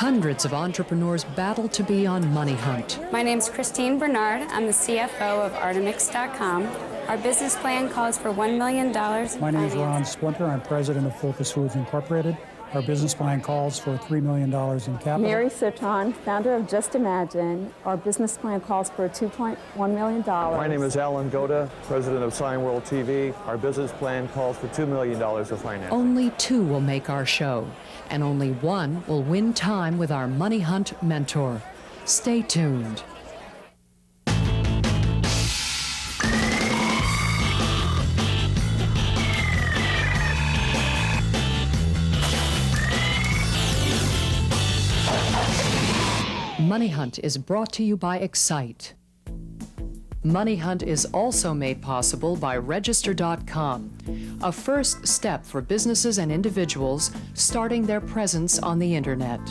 Hundreds of entrepreneurs battle to be on Money Hunt. My name's Christine Bernard. I'm the CFO of Artemix.com. Our business plan calls for $1 million. My name is Ron Splinter. I'm president of Focus Foods Incorporated. Our business plan calls for $3 million in capital. Mary Sitton, founder of Just Imagine. Our business plan calls for $2.1 million. My name is Alan Goda, president of Sign World TV. Our business plan calls for $2 million of financing. Only 2 will make our show, and only 1 will win time with our Money Hunt Mentor. Stay tuned. Money Hunt is brought to you by Excite. Money Hunt is also made possible by Register.com, a first step for businesses and individuals starting their presence on the internet.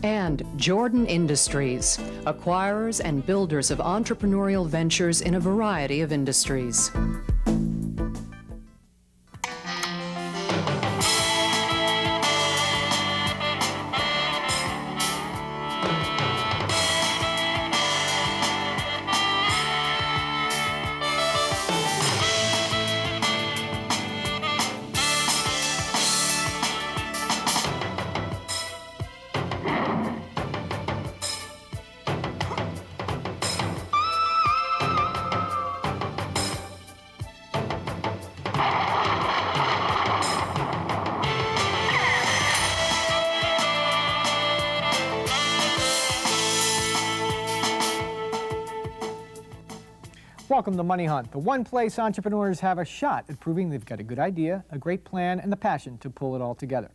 And Jordan Industries, acquirers and builders of entrepreneurial ventures in a variety of industries. Welcome to Money Hunt, the one place entrepreneurs have a shot at proving they've got a good idea, a great plan, and the passion to pull it all together.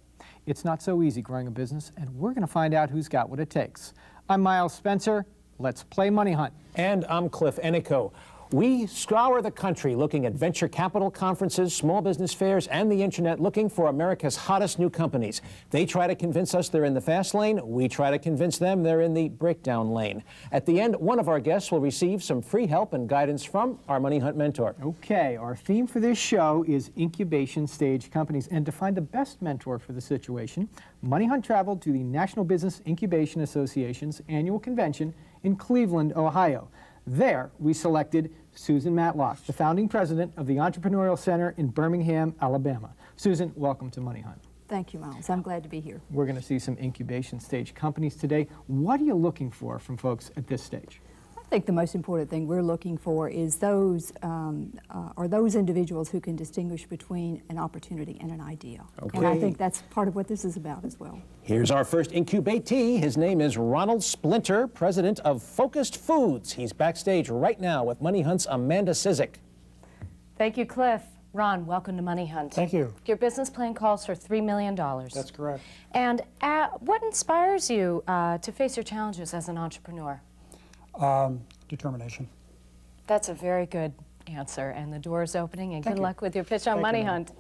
It's not so easy growing a business, and we're going to find out who's got what it takes. I'm Miles Spencer. Let's play Money Hunt. And I'm Cliff Ennico. We scour the country looking at venture capital conferences, small business fairs, and the internet looking for America's hottest new companies. They try to convince us they're in the fast lane. We try to convince them they're in the breakdown lane. At the end, one of our guests will receive some free help and guidance from our Money Hunt mentor. Okay, our theme for this show is incubation stage companies. And to find the best mentor for the situation, Money Hunt traveled to the National Business Incubation Association's annual convention in Cleveland, Ohio. There, we selected Susan Matlock, the founding president of the Entrepreneurial Center in Birmingham, Alabama. Susan, welcome to Money Hunt. Thank you, Miles. I'm glad to be here. We're going to see some incubation stage companies today. What are you looking for from folks at this stage? I think the most important thing we're looking for is those individuals who can distinguish between an opportunity and an idea. Okay. And I think that's part of what this is about as well. Here's our first incubatee. His name is Ronald Splinter, president of Focused Foods. He's backstage right now with Money Hunt's Amanda Sizik. Thank you, Cliff. Ron, welcome to Money Hunt. Thank you. Your business plan calls for $3 million. That's correct. And what inspires you to face your challenges as an entrepreneur? Determination. That's a very good answer, and the door is opening, and good luck with your pitch on Money Hunt.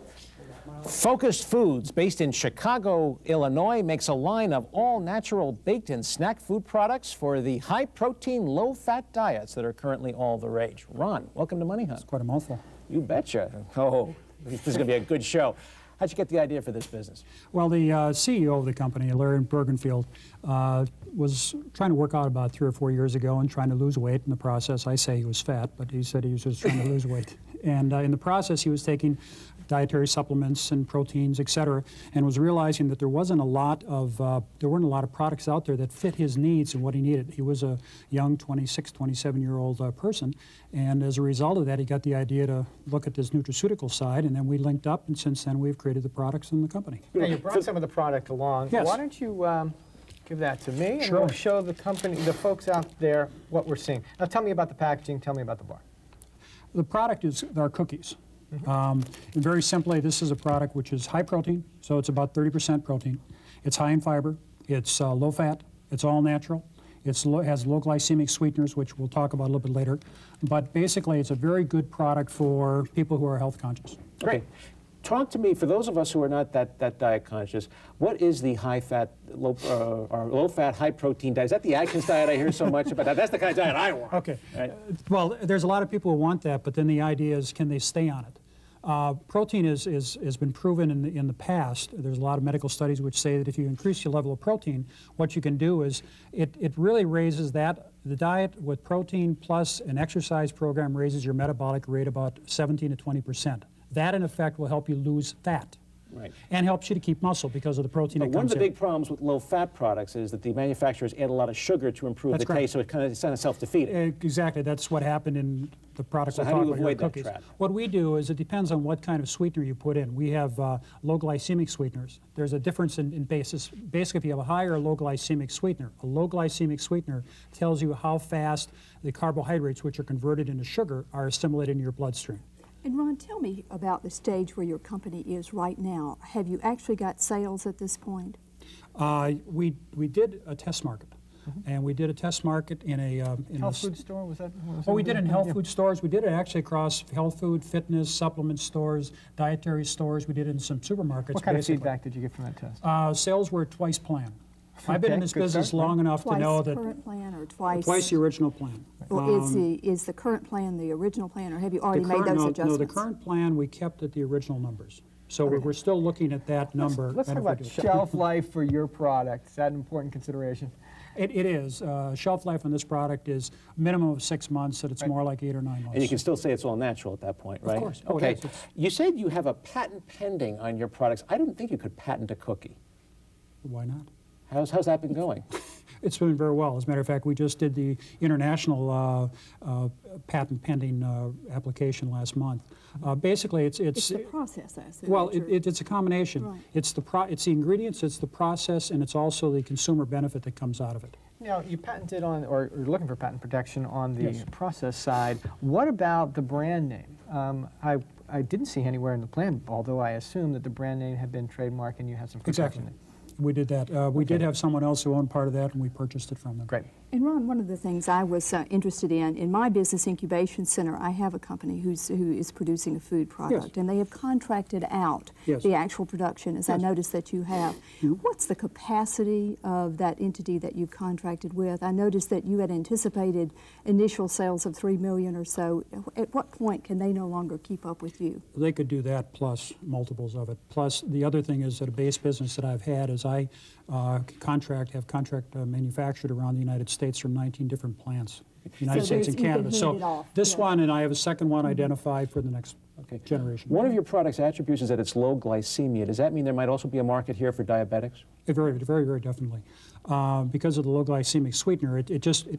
Focused Foods, based in Chicago, Illinois, makes a line of all-natural baked and snack food products for the high-protein, low-fat diets that are currently all the rage. Ron, welcome to Money Hunt. It's quite a mouthful. You betcha. Oh, this is going to be a good show. How'd you get the idea for this business? Well, the CEO of the company, Larry Bergenfield, was trying to work out about 3 or 4 years ago and trying to lose weight. In the process, I say he was fat, but he said he was just trying to lose weight. And in the process, he was taking dietary supplements and proteins, et cetera, and was realizing that there weren't a lot of products out there that fit his needs and what he needed. He was a young 26, 27-year-old person, and as a result of that, he got the idea to look at this nutraceutical side, and then we linked up, and since then, we've created the products in the company. Now, you brought some of the product along. Yes. Why don't you give that to me, and Sure. we'll show the company, the folks out there, what we're seeing. Now, tell me about the packaging. Tell me about the bar. The product is our cookies. And very simply, this is a product which is high protein, so it's about 30% protein. It's high in fiber. It's low fat. It's all natural. It has low glycemic sweeteners, which we'll talk about a little bit later. But basically, it's a very good product for people who are health conscious. Great. Talk to me, for those of us who are not that diet conscious, what is the high-fat, low-fat, high-protein diet? Is that the Atkins diet I hear so much about? That's the kind of diet I want. Okay. Right? Well, there's a lot of people who want that, but then the idea is, can they stay on it? Protein has been proven in the past. There's a lot of medical studies which say that if you increase your level of protein, what you can do is it really raises that. The diet with protein plus an exercise program raises your metabolic rate about 17 to 20%. That, in effect, will help you lose fat. Right. And helps you to keep muscle because of the protein that comes in. One of the big problems with low-fat products is that the manufacturers add a lot of sugar to improve the taste, so it's kind of self-defeating. Exactly. That's what happened in the product so we're how talking do you about here, avoid that cookies. trap? What we do is it depends on what kind of sweetener you put in. We have low glycemic sweeteners. There's a difference in basis. Basically, if you have a high or low glycemic sweetener, a low glycemic sweetener tells you how fast the carbohydrates, which are converted into sugar, are assimilated in your bloodstream. And Ron, tell me about the stage where your company is right now. Have you actually got sales at this point? We did a test market, and we did a test market in a health food store. Was that? We did it in health food stores. We did it actually across health food, fitness, supplement stores, dietary stores. We did it in some supermarkets. What kind of feedback did you get from that test? Sales were twice plan. I've been in this business long enough to know that twice current plan or twice the original plan. Or is the current plan the original plan, or have you already made those adjustments? No, the current plan we kept at the original numbers. So we're still looking at that number. Let's talk about shelf life for your product. Is that an important consideration? It is. Shelf life on this product is a minimum of 6 months, and it's more like 8 or 9 months. And you can still say it's all natural at that point, right? Of course. Okay. You said you have a patent pending on your products. I didn't think you could patent a cookie. Why not? How's that been going? It's been very well. As a matter of fact, we just did the international patent pending application last month. Basically, it's the process. I assume, well, it's a combination. Right. It's the ingredients, it's the process, and it's also the consumer benefit that comes out of it. Now, you patented on, or you're looking for patent protection on the process side. What about the brand name? I didn't see anywhere in the plan, although I assume that the brand name had been trademarked and you had some protection. Exactly. We did that. We did have someone else who owned part of that, and we purchased it from them. Great. And Ron, one of the things I was interested in my business incubation center, I have a company who is producing a food product, and they have contracted out the actual production, as I noticed that you have. What's the capacity of that entity that you've contracted with? I noticed that you had anticipated initial sales of $3 million or so. At what point can they no longer keep up with you? They could do that plus multiples of it. Plus, the other thing is that a base business that I've had is I have contract manufactured around the United States from 19 different plants, United States and Canada. So this one, and I have a second one identified for the next generation. One of your product's attributes is that it's low glycemia. Does that mean there might also be a market here for diabetics? Very, very, very definitely. Because of the low glycemic sweetener,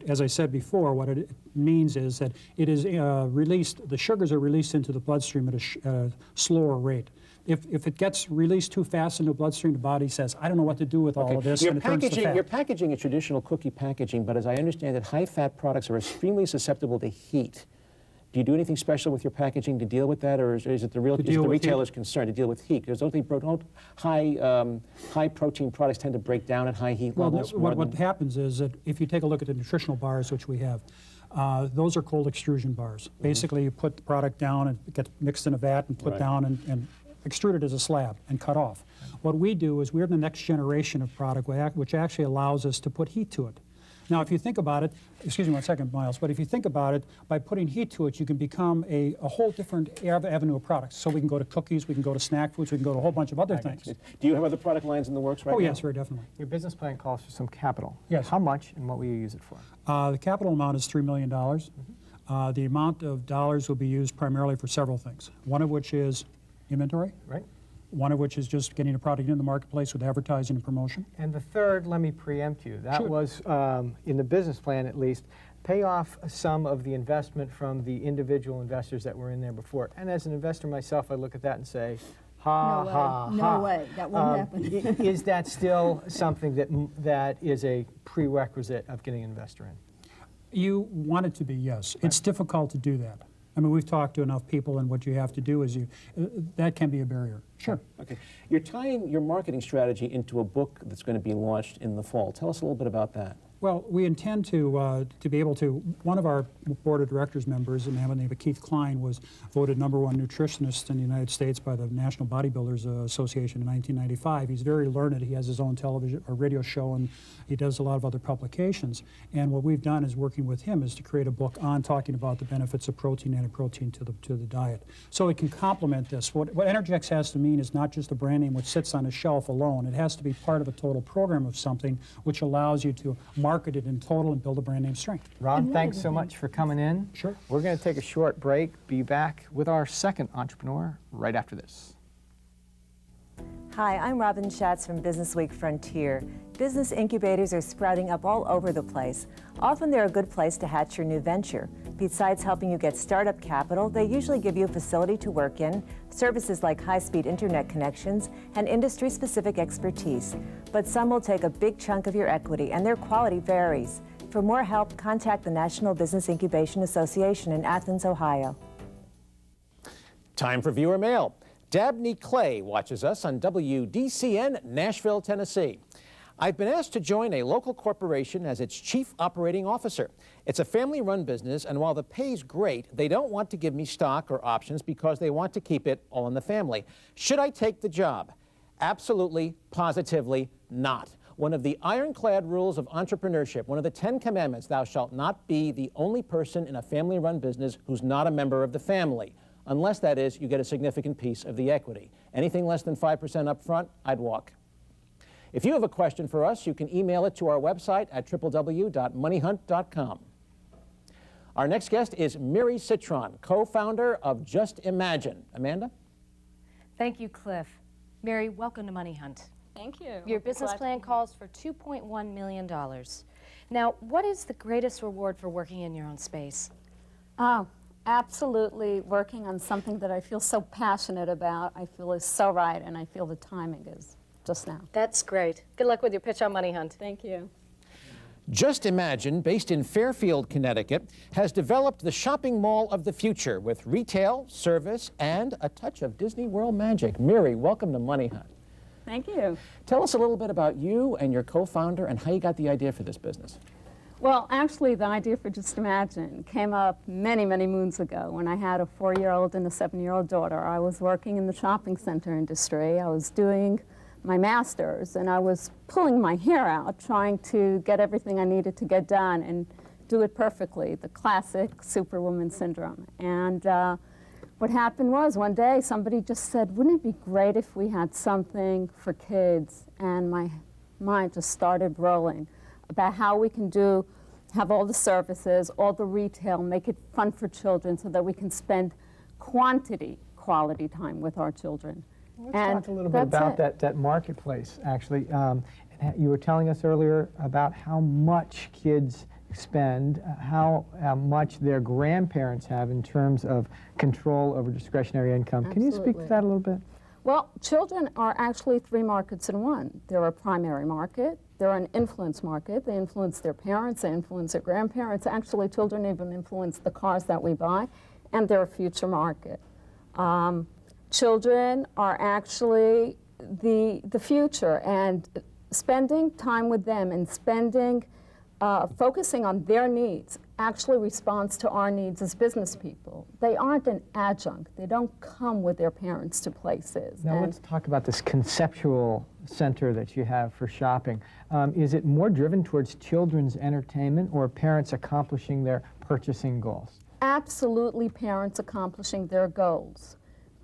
as I said before, what it means is that it is released, the sugars are released into the bloodstream at a slower rate. If it gets released too fast into the bloodstream, the body says, I don't know what to do with all of this, and it turns to fat. You're packaging a traditional cookie packaging, but as I understand it, high-fat products are extremely susceptible to heat. Do you do anything special with your packaging to deal with that, or is it the retailer's concern to deal with heat? Because don't high-protein products tend to break down at high heat levels? What happens is that if you take a look at the nutritional bars, which we have, those are cold extrusion bars. Basically, you put the product down and it gets mixed in a vat and put down and extruded as a slab and cut off. What we do is we're the next generation of product which actually allows us to put heat to it. Now, if you think about it, excuse me one second, Miles, but if you think about it, by putting heat to it, you can become a whole different avenue of products. So we can go to cookies, we can go to snack foods, we can go to a whole bunch of other things. Do you have other product lines in the works right now? Oh, yes, very definitely. Your business plan calls for some capital. Yes. How much and what will you use it for? The capital amount is $3 million. The amount of dollars will be used primarily for several things, one of which is inventory. Right. One of which is just getting a product in the marketplace with advertising and promotion. And the third, let me preempt you. That was, in the business plan at least, pay off some of the investment from the individual investors that were in there before. And as an investor myself, I look at that and say, No way, that won't happen. Is that still something that is a prerequisite of getting an investor in? You want it to be, yes. Right. It's difficult to do that. I mean, we've talked to enough people, and what you have to do is that can be a barrier. Sure. Okay. You're tying your marketing strategy into a book that's going to be launched in the fall. Tell us a little bit about that. Well, we intend to be able to. One of our board of directors members, a man by the name of Keith Klein, was voted #1 nutritionist in the United States by the National Bodybuilders Association in 1995. He's very learned. He has his own television or radio show, and he does a lot of other publications. And what we've done is working with him is to create a book on talking about the benefits of protein and protein to the diet, so it can complement this. What Energex has to mean is not just a brand name which sits on a shelf alone. It has to be part of a total program of something which allows you to market it in total and build a brand name strength. Rob, thanks so much for coming in. Sure. We're going to take a short break, be back with our second entrepreneur right after this. Hi, I'm Robin Schatz from Business Week Frontier. Business incubators are sprouting up all over the place. Often they're a good place to hatch your new venture. Besides helping you get startup capital, they usually give you a facility to work in, services like high-speed internet connections, and industry-specific expertise. But some will take a big chunk of your equity, and their quality varies. For more help, contact the National Business Incubation Association in Athens, Ohio. Time for viewer mail. Dabney Clay watches us on WDCN, Nashville, Tennessee. I've been asked to join a local corporation as its chief operating officer. It's a family-run business, and while the pay's great, they don't want to give me stock or options because they want to keep it all in the family. Should I take the job? Absolutely, positively not. One of the ironclad rules of entrepreneurship, one of the 10 commandments, thou shalt not be the only person in a family-run business who's not a member of the family. Unless, that is, you get a significant piece of the equity. Anything less than 5% up front, I'd walk. If you have a question for us, you can email it to our website at www.moneyhunt.com. Our next guest is Miri Citron, co-founder of Just Imagine. Amanda? Thank you, Cliff. Mary, welcome to Money Hunt. Thank you. Your business plan calls for $2.1 million. Now, what is the greatest reward for working in your own space? Oh, absolutely working on something that I feel so passionate about, I feel is so right, and I feel the timing is just now. That's great. Good luck with your pitch on Money Hunt. Thank you. Just Imagine, based in Fairfield, Connecticut, has developed the shopping mall of the future with retail, service, and a touch of Disney World magic. Miri, welcome to Money Hunt. Thank you. Tell us a little bit about you and your co-founder and how you got the idea for this business. Well, actually, the idea for Just Imagine came up many, many moons ago when I had a 4-year-old and a 7-year-old daughter. I was working in the shopping center industry. I was doing my master's, and I was pulling my hair out trying to get everything I needed to get done and do it perfectly, the classic superwoman syndrome. And what happened was one day somebody just said, wouldn't it be great if we had something for kids? And my mind just started rolling about how we can have all the services, all the retail, make it fun for children so that we can spend quality time with our children. Let's talk a little bit about that marketplace, actually. You were telling us earlier about how much kids spend, how much their grandparents have in terms of control over discretionary income. Absolutely. Can you speak to that a little bit? Well, children are actually 3 markets in one. They're a primary market, they're an influence market. They influence their parents, they influence their grandparents. Actually, children even influence the cars that we buy, and they're a future market. Children are actually the future, and spending time with them and focusing on their needs actually responds to our needs as business people. They aren't an adjunct. They don't come with their parents to places. Now let's talk about this conceptual center that you have for shopping. Is it more driven towards children's entertainment or parents accomplishing their purchasing goals? Absolutely parents accomplishing their goals.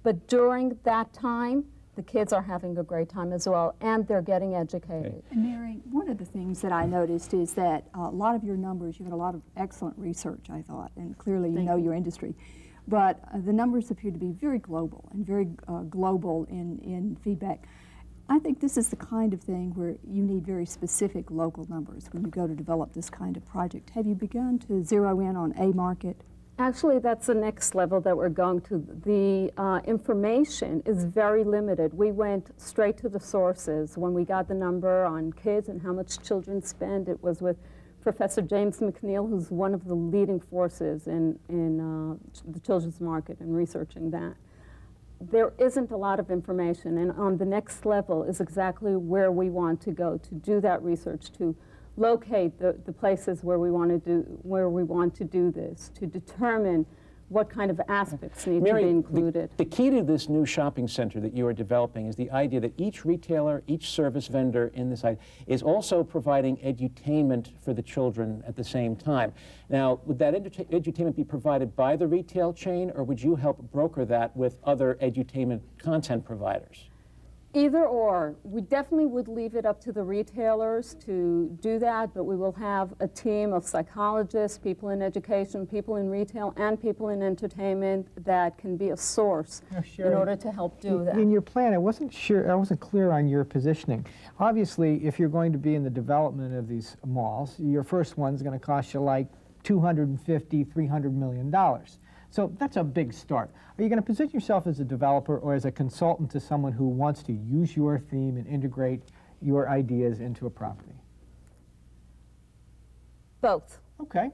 But during that time, the kids are having a great time as well, and they're getting educated. And Mary, one of the things that I noticed is that a lot of your numbers, you had a lot of excellent research, I thought, and clearly you know your industry. But the numbers appear to be very global and very global in feedback. I think this is the kind of thing where you need very specific local numbers when you go to develop this kind of project. Have you begun to zero in on a market? Actually, that's the next level that we're going to. The information is very limited. We went straight to the sources. When we got the number on kids and how much children spend, it was with Professor James McNeil, who's one of the leading forces in the children's market and researching that. There isn't a lot of information, and on the next level is exactly where we want to go to do that research, to locate the places where we want to do this, to determine what kind of aspects need to be included. The key to this new shopping center that you are developing is the idea that each retailer, each service vendor in this site is also providing edutainment for the children at the same time. Now, would that edutainment be provided by the retail chain, or would you help broker that with other edutainment content providers? Either or. We definitely would leave it up to the retailers to do that, but we will have a team of psychologists, people in education, people in retail, and people in entertainment that can be a source in order to help do that. In your plan, I wasn't clear on your positioning. Obviously, if you're going to be in the development of these malls, your first one's going to cost you like $250, $300 million. So that's a big start. Are you going to position yourself as a developer or as a consultant to someone who wants to use your theme and integrate your ideas into a property? Both. Okay.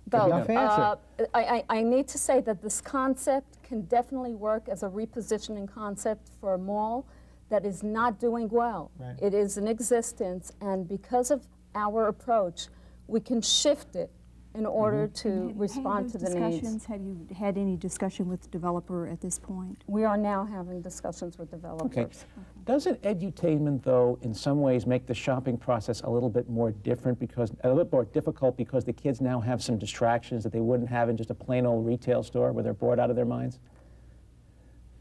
Both. Enough answer. I need to say that this concept can definitely work as a repositioning concept for a mall that is not doing well. Right. It is in existence, and because of our approach, we can shift it in order to respond to the needs. Have you had any discussion with the developer at this point? We are now having discussions with developers. Okay. Doesn't edutainment, though, in some ways make the shopping process a little bit more different, because a little bit more difficult, because the kids now have some distractions that they wouldn't have in just a plain old retail store where they're bored out of their minds?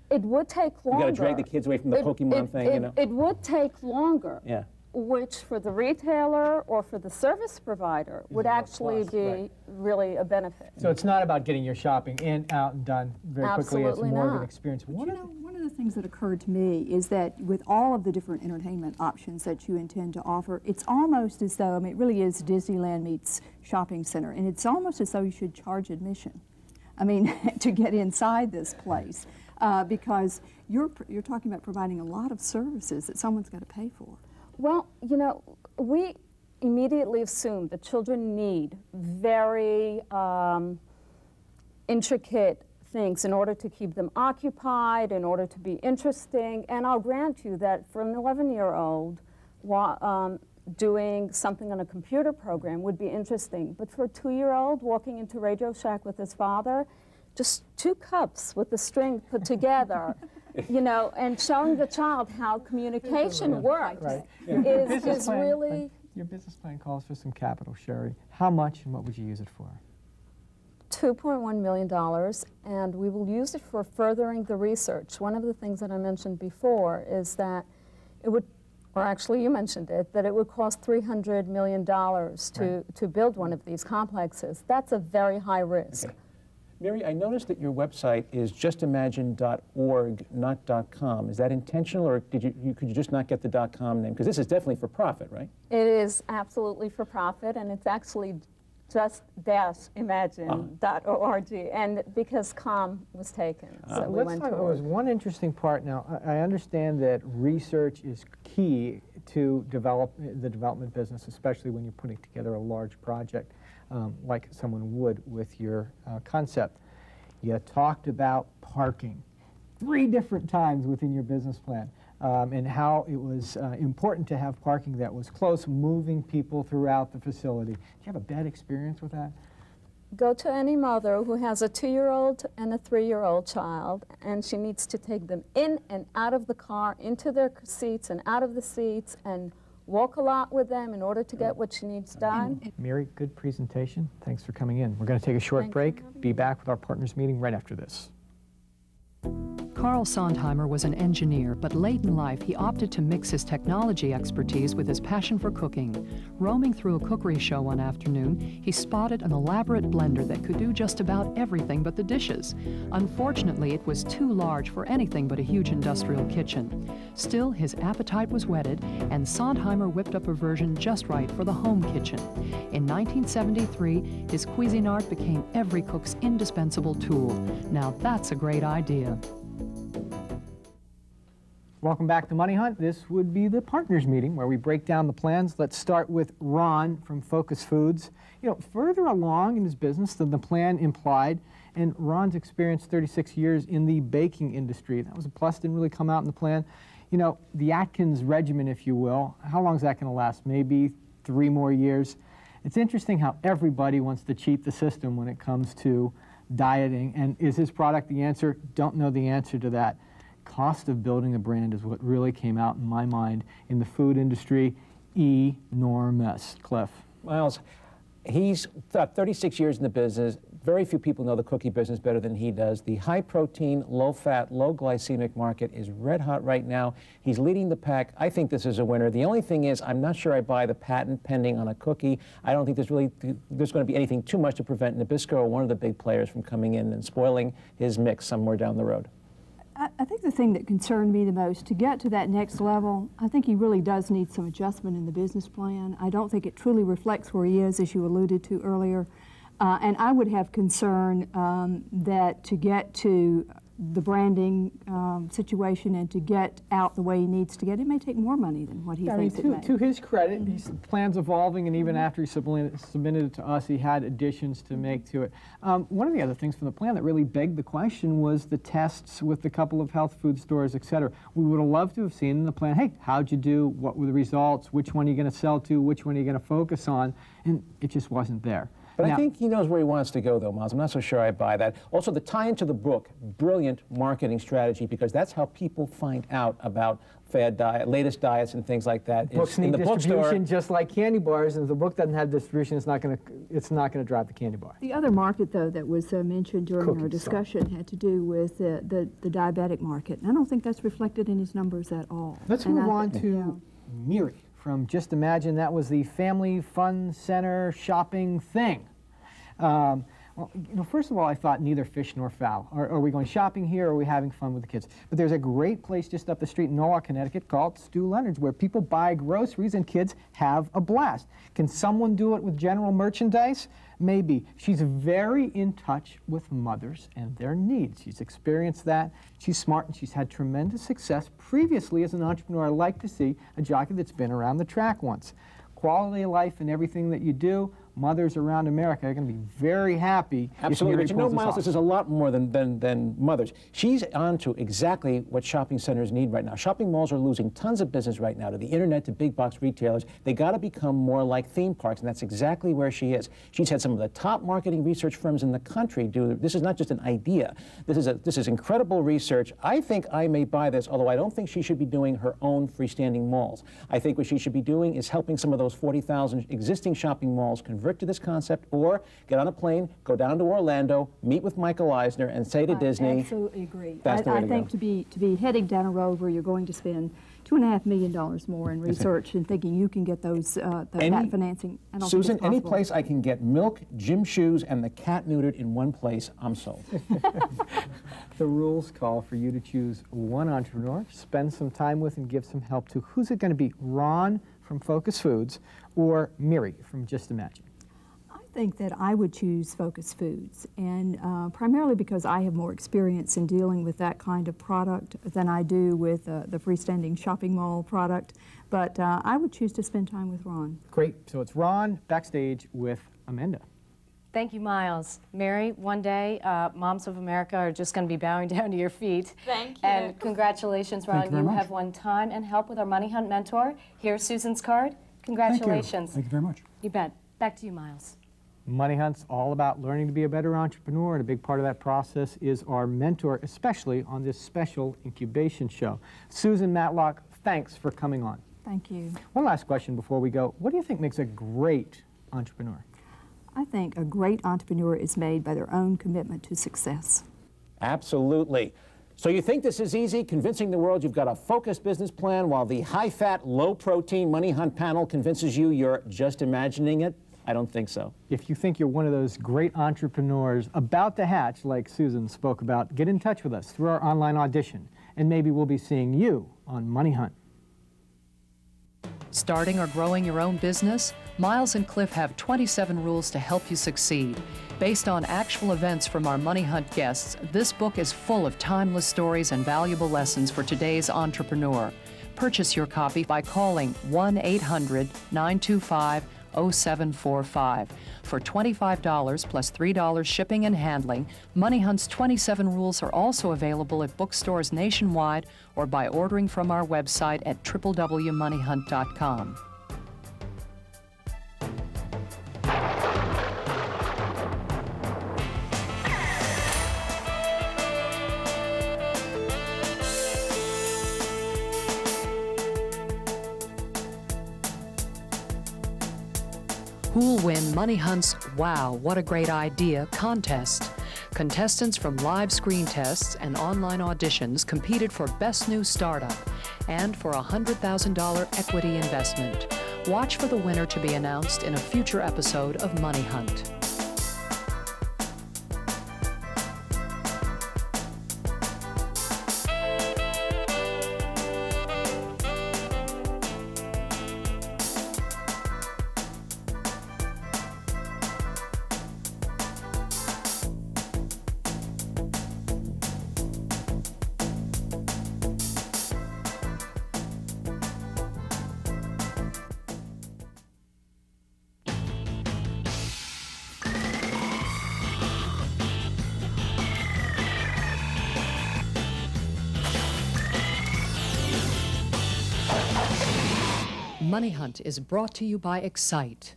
It would take longer. You got to drag the kids away from the Pokemon thing, you know? It would take longer. Yeah. Which for the retailer or for the service provider would actually be really a benefit. So it's not about getting your shopping in, out, and done very quickly. It's more of an experience. One of the things that occurred to me is that with all of the different entertainment options that you intend to offer, it's almost as though, I mean, it really is Disneyland meets shopping center, and it's almost as though you should charge admission, I mean, to get inside this place, because you're talking about providing a lot of services that someone's got to pay for. Well, you know, we immediately assume that children need very intricate things in order to keep them occupied, in order to be interesting. And I'll grant you that for an 11-year-old, doing something on a computer program would be interesting. But for a 2-year-old walking into Radio Shack with his father, just 2 cups with the string put together, you know, and showing the child how communication works is really... Your business plan calls for some capital, Sherry. How much and what would you use it for? $2.1 million, and we will use it for furthering the research. One of the things that I mentioned before is that it would, or actually you mentioned it, that it would cost $300 million to build one of these complexes. That's a very high risk. Okay. Mary, I noticed that your website is justimagine.org, not .com. Is that intentional, or could you just not get the .com name? Because this is definitely for profit, right? It is absolutely for profit, and it's actually just-imagine.org, and because .com was taken, so we went to There was one interesting part. Now, I understand that research is key to the development business, especially when you're putting together a large project. Like someone would with your concept. You talked about parking 3 different times within your business plan, and how it was important to have parking that was close, moving people throughout the facility. Do you have a bad experience with that? Go to any mother who has a 2-year-old and a 3-year-old child, and she needs to take them in and out of the car, into their seats and out of the seats, and walk a lot with them in order to get what she needs done. Mary, good presentation. Thanks for coming in. We're going to take a short break. Be back with our partners meeting right after this. Carl Sondheimer was an engineer, but late in life he opted to mix his technology expertise with his passion for cooking. Roaming through a cookery show one afternoon, he spotted an elaborate blender that could do just about everything but the dishes. Unfortunately, it was too large for anything but a huge industrial kitchen. Still, his appetite was whetted, and Sondheimer whipped up a version just right for the home kitchen. In 1973, his Cuisinart became every cook's indispensable tool. Now that's a great idea. Welcome back to Money Hunt. This would be the partners meeting where we break down the plans. Let's start with Ron from Focus Foods. You know, further along in his business than the plan implied, and Ron's experienced 36 years in the baking industry. That was a plus, didn't really come out in the plan. You know, the Atkins regimen, if you will, how long is that going to last? Maybe 3 more years. It's interesting how everybody wants to cheat the system when it comes to dieting. And is his product the answer? Don't know the answer to that. Cost of building a brand is what really came out in my mind in the food industry. Enormous. Cliff. Miles, he's 36 years in the business. Very few people know the cookie business better than he does. The high-protein, low-fat, low-glycemic market is red hot right now. He's leading the pack. I think this is a winner. The only thing is, I'm not sure I buy the patent pending on a cookie. I don't think there's going to be anything too much to prevent Nabisco or one of the big players from coming in and spoiling his mix somewhere down the road. I think the thing that concerned me the most, to get to that next level, I think he really does need some adjustment in the business plan. I don't think it truly reflects where he is, as you alluded to earlier. And I would have concern that to get to the branding situation and to get out the way he needs to get, it may take more money than what he thinks it may. To his credit, his plan's evolving, and even after he submitted it to us, he had additions to make to it. One of the other things from the plan that really begged the question was the tests with a couple of health food stores, et cetera. We would have loved to have seen in the plan, hey, how'd you do? What were the results? Which one are you going to sell to? Which one are you going to focus on? And it just wasn't there. But now, I think he knows where he wants to go, though, Miles. I'm not so sure I buy that. Also, the tie into the book, brilliant marketing strategy, because that's how people find out about fad diet, latest diets and things like that. Books need distribution just like candy bars, and if the book doesn't have distribution, it's not going to drive the candy bar. The other market, though, that was mentioned during our discussion had to do with the diabetic market. And I don't think that's reflected in his numbers at all. Let's move on to Miri from Just Imagine. That was the family fun center shopping thing. Well, first of all, I thought neither fish nor fowl. Are we going shopping here, or are we having fun with the kids? But there's a great place just up the street in Norwalk, Connecticut called Stu Leonard's, where people buy groceries and kids have a blast. Can someone do it with general merchandise? Maybe. She's very in touch with mothers and their needs. She's experienced that. She's smart, and she's had tremendous success previously as an entrepreneur. I like to see a jockey that's been around the track once. Quality of life and everything that you do, mothers around America are going to be very happy. Absolutely, but you know, Miles, this is a lot more than mothers. She's on to exactly what shopping centers need right now. Shopping malls are losing tons of business right now to the internet, to big box retailers. They got to become more like theme parks, and that's exactly where she is. She's had some of the top marketing research firms in the country do. This is not just an idea. This is incredible research. I think I may buy this, although I don't think she should be doing her own freestanding malls. I think what she should be doing is helping some of those 40,000 existing shopping malls convert to this concept, or get on a plane, go down to Orlando, meet with Michael Eisner, and say to Disney. I absolutely agree. I think to be heading down a road where you're going to spend $2.5 million more in research and thinking you can get those that financing. I don't Susan, think it's any place I can get milk, gym shoes, and the cat neutered in one place, I'm sold. The rules call for you to choose one entrepreneur, spend some time with, and give some help to. Who's it going to be? Ron from Focus Foods or Miri from Just Imagine? I think that I would choose Focus Foods, and primarily because I have more experience in dealing with that kind of product than I do with the freestanding shopping mall product. But I would choose to spend time with Ron. Great. So it's Ron backstage with Amanda. Thank you, Miles. Mary, one day, Moms of America are just going to be bowing down to your feet. Thank you. And congratulations, Ron. You have won time and help with our Money Hunt Mentor. Here's Susan's card. Congratulations. Thank you very much. You bet. Back to you, Miles. Money Hunt's all about learning to be a better entrepreneur, and a big part of that process is our mentor, especially on this special incubation show. Susan Matlock, thanks for coming on. Thank you. One last question before we go. What do you think makes a great entrepreneur? I think a great entrepreneur is made by their own commitment to success. Absolutely. So you think this is easy, convincing the world you've got a focused business plan while the high-fat, low-protein Money Hunt panel convinces you you're just imagining it? I don't think so. If you think you're one of those great entrepreneurs about to hatch, like Susan spoke about, get in touch with us through our online audition, and maybe we'll be seeing you on Money Hunt. Starting or growing your own business? Miles and Cliff have 27 rules to help you succeed. Based on actual events from our Money Hunt guests, this book is full of timeless stories and valuable lessons for today's entrepreneur. Purchase your copy by calling 1-800-925-0745. For $25 plus $3 shipping and handling, Money Hunt's 27 rules are also available at bookstores nationwide or by ordering from our website at www.moneyhunt.com. Who'll win Money Hunt's Wow, What a Great Idea contest? Contestants from live screen tests and online auditions competed for Best New Startup and for a $100,000 equity investment. Watch for the winner to be announced in a future episode of Money Hunt. Money Hunt is brought to you by Excite.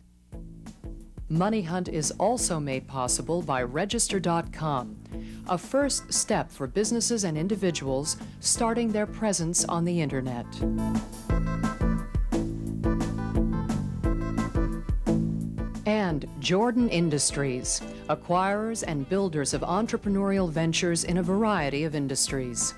Money Hunt is also made possible by register.com, a first step for businesses and individuals starting their presence on the internet. And Jordan Industries, acquirers and builders of entrepreneurial ventures in a variety of industries.